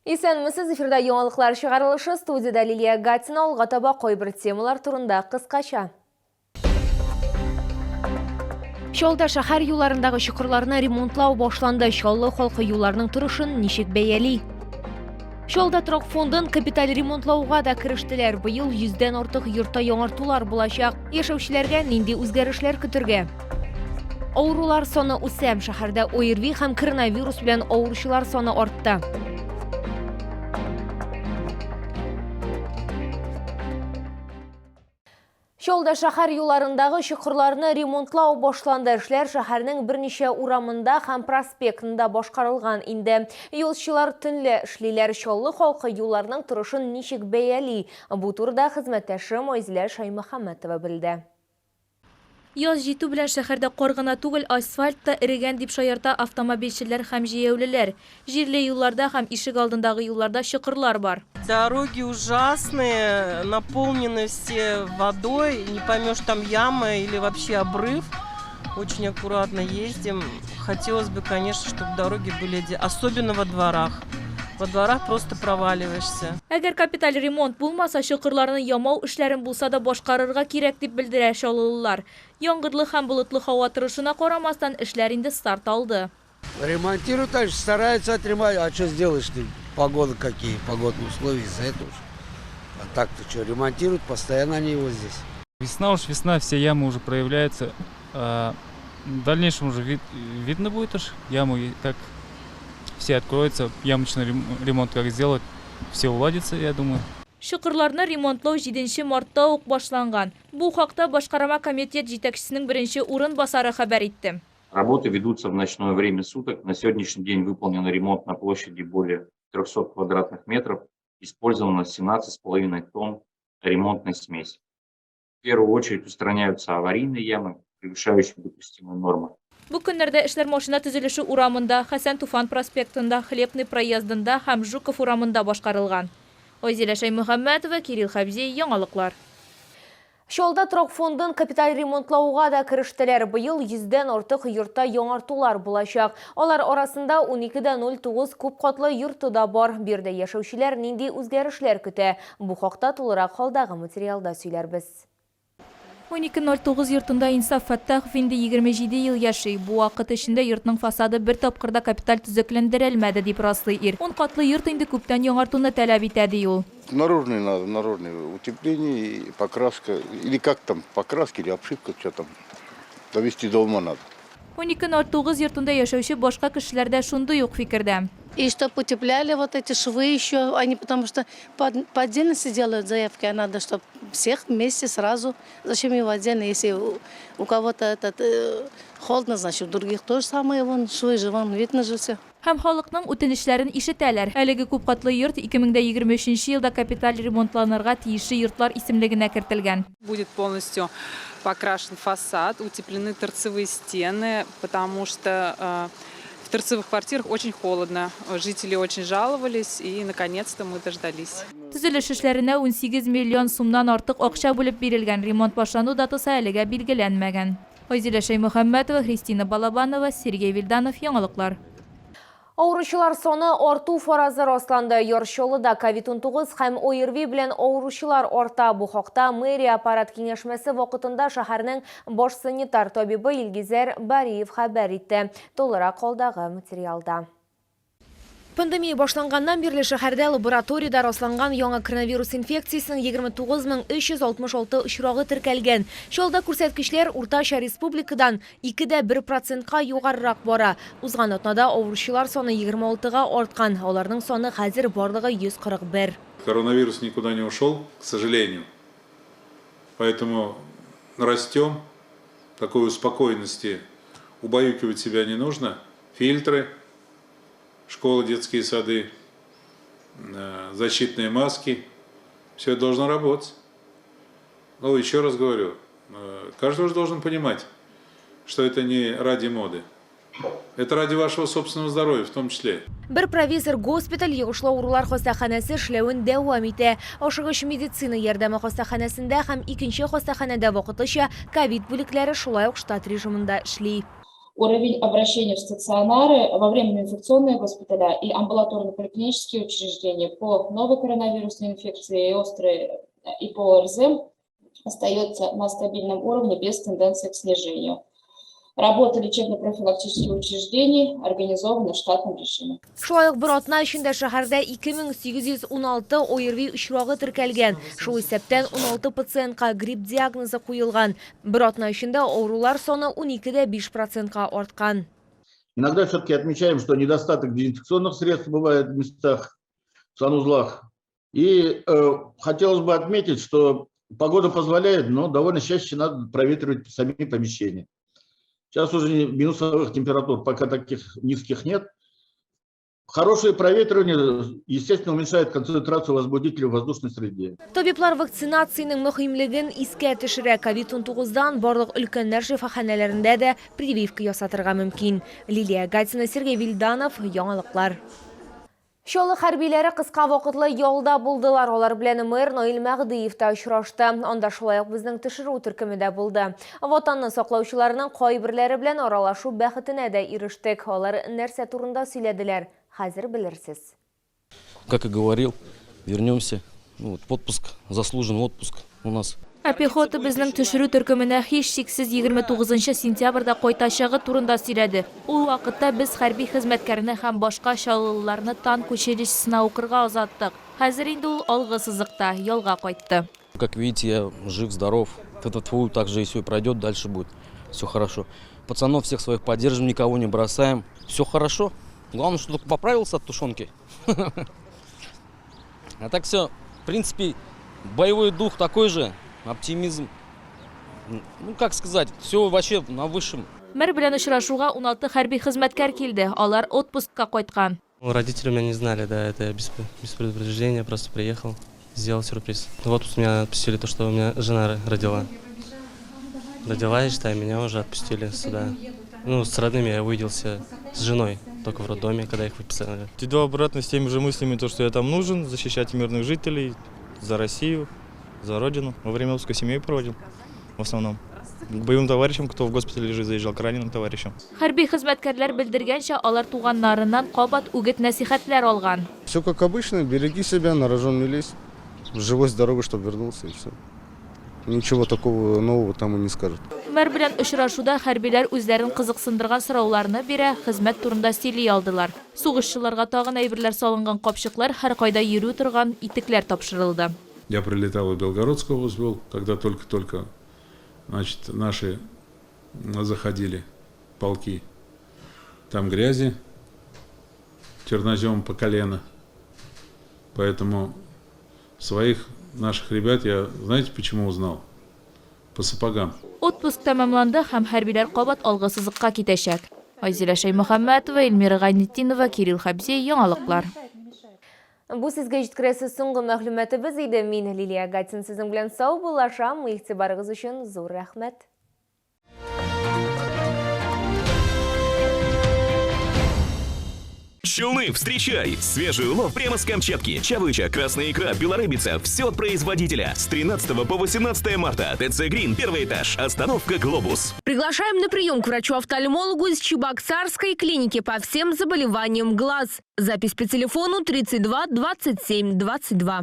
Исәнмесез, эфирда яңалыклар чыгарылышы, студияда Лилия Гатина, алга таба койбір темалар турында кыскача. Шолда шәһәр юлларындагы чокырларны ремонтлау башланды. Шоллы халкы юлларның турышын ничек бәяли? Шолда торак фондын капиталь ремонтлауга да кирештеләр. Быел 100дән артык йортта яңартулар булачак. Яшәүчеләргә нинди үзгәрешләр көтәргә? Авырулар саны үсә. Шәһәрдә ОРВИ һәм коронавирус белән авыручылар саны артты. Шолда шәһәр юлларындагы чокырларны ремонтлау башланды. Эшләр шәһәрнең берничә урамында һәм проспектында башкарылган инде. Юлчылар төнле эшлиләр. Шоллы халкы юлларның турышын ничек бәяли? Бу турыда хезмәттәшем Айзилә Шаймөхәммәтова белде. Яз җитү белән шәһәрдә кар гына түгел, асфальт та эрегән дип шаярта автомобильчеләр һәм җәяүлеләр. Җирле юлларда һәм ишек алдындагы юлларда чокырлар бар. Дороги ужасные, наполнены все водой, не поймешь, там яма или вообще обрыв. Очень аккуратно ездим. Хотелось бы, конечно, чтобы дороги были, особенно во дворах. Во дворах просто проваливаешься. Әгәр капиталь ремонт булмаса, чокырларны ямау эшләрен булса да башкарырга кирәк дип белдерә шалылылар. Яңгырлы һәм болытлы һава торышына карамастан эшләр инде старт алды. Ремонтируют, стараются отремонтировать. А что сделаешь ты? Погода какие, погодные условия из-за этого. А так-то что, ремонтируют, постоянно они его здесь. Весна уж весна, все ямы уже проявляются. В дальнейшем уже видно будет уж яму, и как все откроются, ямочный ремонт как сделать, все уладится, я думаю. Чокырларны ремонтлау 7 мартта ук башланган. Бу хакта башкарма комитет җитәкчесенең беренче урынбасары хәбәр итте. Работы ведутся в ночное время суток. На сегодняшний день выполнен ремонт на площади более 300 квадратных метров. Использовано 17,5 тонн ремонтной смеси. В первую очередь устраняются аварийные ямы, превышающие допустимые нормы. Бу көннәрдә эшләр машина төзелеше урамында, Хәсән Туфан проспектында, Хлебный проездында һәм Жуков урамында башкарылган. Айзилә Шаймөхәммәтова, Кирилл Хәбзи, яңалыклар. Шолда торак фондын капиталь ремонтлауга да кирештеләр. Быел 100дән артык йортта яңартулар булачак. Алар арасында 12,09 күп катлы йорты да бар. Бирдә яшәүчеләр нинди үзгәрешләр көтә? Бу хакта тулырак халдагы материалда сөйләрбез. 1209 йортында Инсаф Фәттахов инде 27 ел яши. Бу вакыт эчендә йортның фасады бер тапкырда капиталь төзекләндерелмәде дип раслый ир. 10 катлы йорт инде күптән яңартуны таләп итә ди ул. Наружный надо, наружный утепление, покраска, или как там, покраска или обшивка, что там, довести до ума надо. 1209 йортында яшәүче башка кешеләр дә шундый ук фикердә. И чтоб утепляли вот эти швы еще, они потому что по отдельности делают заявки, а надо, чтобы всех вместе сразу. Зачем его отдельно, если у кого-то этот холодно, значит у других то же самое, вон швы же, вон видно же все. Һәм халыкның үтенечләрен ишетәләр. Әлеге күп катлы йорт 2023 елда капиталь ремонтланырга тиешле йортлар исемлегенә кертелгән. Будет полностью покрашен фасад, утеплены торцевые стены, потому что в торцевых квартирах очень холодно. Жители очень жаловались, и наконец-то мы дождались. Төзелеш эшләренә 18 миллион сумнан артык акча бүлеп бирелгән. Ремонт башлану датасы әлегә билгеләнмәгән. Айзилә Шаймөхәммәтова, Христина Балабанова, Сергей Вильданов, яңалыклар. Авыручылар саны арту фаразы расланды. Яршолыда COVID-19 һәм ОРВИ белән авыручылар арта. Бу хакта мэрия аппарат киңәшмәсе вакытында шәһәрнең баш санитар табибы Илгизәр Бариев хәбәр итте. Толырак халдагы материалда. Пандемия башланганнан бирле шәһәрдә лабораториядә расланган яңа коронавирус инфекциясының 29366 очрагы теркәлгән. Шулда күрсәткечләр уртача республикадан 2,1%-ка югарырак бара. Узган атнада авыручылар саны 26-га арткан. Аларның саны хәзер барлыгы 141. Коронавирус никуда не ушел, к сожалению. Поэтому растем. Такой успокоенности убаюкивать себя не нужно. Фильтры. Школы, детские сады, защитные маски, все это должно работать. Но еще раз говорю, каждый уже должен понимать, что это не ради моды. Это ради вашего собственного здоровья в том числе. Бер провизор госпиталь йогышлы авырулар хастаханәсе эшләвен дәвам итә. Ашыгыч медицина ярдәме хастаханәсендә һәм икенче хастаханәдә вакытлыча ковид бүлекләре шулай ук штат режимында эшли. Уровень обращения в стационары во время инфекционные госпиталя и амбулаторно-поликлинические учреждения по новой коронавирусной инфекции и по ОРЗ остается на стабильном уровне без тенденции к снижению. Работа лечебно-профилактических учреждений организована в штатном режиме. Шулай ук бер атна эчендә шәһәрдә 2816 ОРВИ очрагы теркәлгән. Шул исәптән 16 пациентка грипп диагнозы куелган. Бер атна эчендә авырулар саны 12,5%-ка арткан. Иногда все-таки отмечаем, что недостаток дезинфекционных средств бывает в местах, в санузлах. И хотелось бы отметить, что погода позволяет, но довольно чаще надо проветривать сами помещения. Сейчас уже минусовых температур пока таких низких нет. Хорошее проветривание, естественно, уменьшает концентрацию возбудителей в воздушной среде. Табиблар вакцинацияның мөһимлеген искә төшерә. COVID-19-дан барлык өлкәннәр шифаханәләрендә дә прививка ясатырга мөмкин. Лилия Гатина, Сергей Вильданов, яңалыклар. Шолы хәрбиләре кыска вакытлы ялда булдылар. Алар белән мэр Наил Мәгъдиев та очрашты. Анда шулай ук безнең төшерү төркемендә булды. Ватанны саклаучыларның кайберләре белән аралашу бәхетенә дә ирештек. Алар нәрсә турында сөйләделәр? Хәзер белерсез. Как и говорил, вернемся. В отпуск, заслуженный отпуск у нас. Пехота безнең төшерү төркеменә һич шиксез 29 сентябрьдә кайтачагы турында сөйләде. Ул вакытта без хәрби хезмәткәрне һәм башка чаллыларны танк училищесына укырга азаттык. Хәзер инде ул алгы сызыкта, ялга кайтты. Как видите, я жив, здоров. Так же и все пройдет, дальше будет все хорошо. Пацанов всех своих поддержим, никого не бросаем. Все хорошо. Главное, что только поправился от тушенки. А так все, в принципе, боевой дух такой же. Оптимизм. Ну, как сказать, все вообще на высшем. Мэр белән очрашуга 16 хәрби хезмәткәр килде. Алар отпускка кайткан. Родители меня не знали, да, это без предупреждения, просто приехал, сделал сюрприз. Вот меня отпустили, то, что у меня жена родила. Родила, и считай, меня уже отпустили сюда. Ну, с родными я увиделся с женой, только в роддоме, когда их выписали. Иду обратно с теми же мыслями, то, что я там нужен, защищать мирных жителей, за Россию. За родину. Во время отпуска семьей проводил, в основном. К боевым товарищам, кто в госпитале лежит, заезжал к раненым товарищам. Хәрби хезмәткәрләр белдергәнчә, алар туганнарыннан кабат үгет нәсихәтләр алган. Все как обычно, береги себя, на рожон не лезь. Живой, здоровый, чтобы вернулся, и все. Ничего такого нового там и не скажут. Мэр белән очрашуда хәрбиләр үзләрен кызыксындырган сорауларны бирә, хезмәт турында сөйли алдылар. Сугышчыларга тагын әйберләр салынган капчыклар, һәр кайда йөрү торган итекләр тапшырылды. Я прилетал в Белгородскую область, был, когда только значит, наши заходили полки. Там грязи, чернозем по колено. Поэтому своих наших ребят я, знаете, почему узнал? По сапогам. Отпуск тәмамланды һәм хәрбиләр кабат алгы сызыкка китәчәк. Айзилә Шәймөхәммәтова, Эльмира Гайнетдинова, Кирилл Хәбзи, яңалыклар. Бу сезгә җиткерәсе соңгы мәгълүматыбыз иде. Мин Лилия Гатин сезнең белән сау булашам. Игътибарыгыз өчен зур рәхмәт. Челны, встречай! Свежий улов прямо с Камчатки. Чавыча, красная икра, белорыбица. Все от производителя. С 13 по 18 марта. ТЦ Грин, первый этаж. Остановка Глобус. Приглашаем на прием к врачу-офтальмологу из Чебоксарской клиники по всем заболеваниям глаз. Запись по телефону 32 27 22.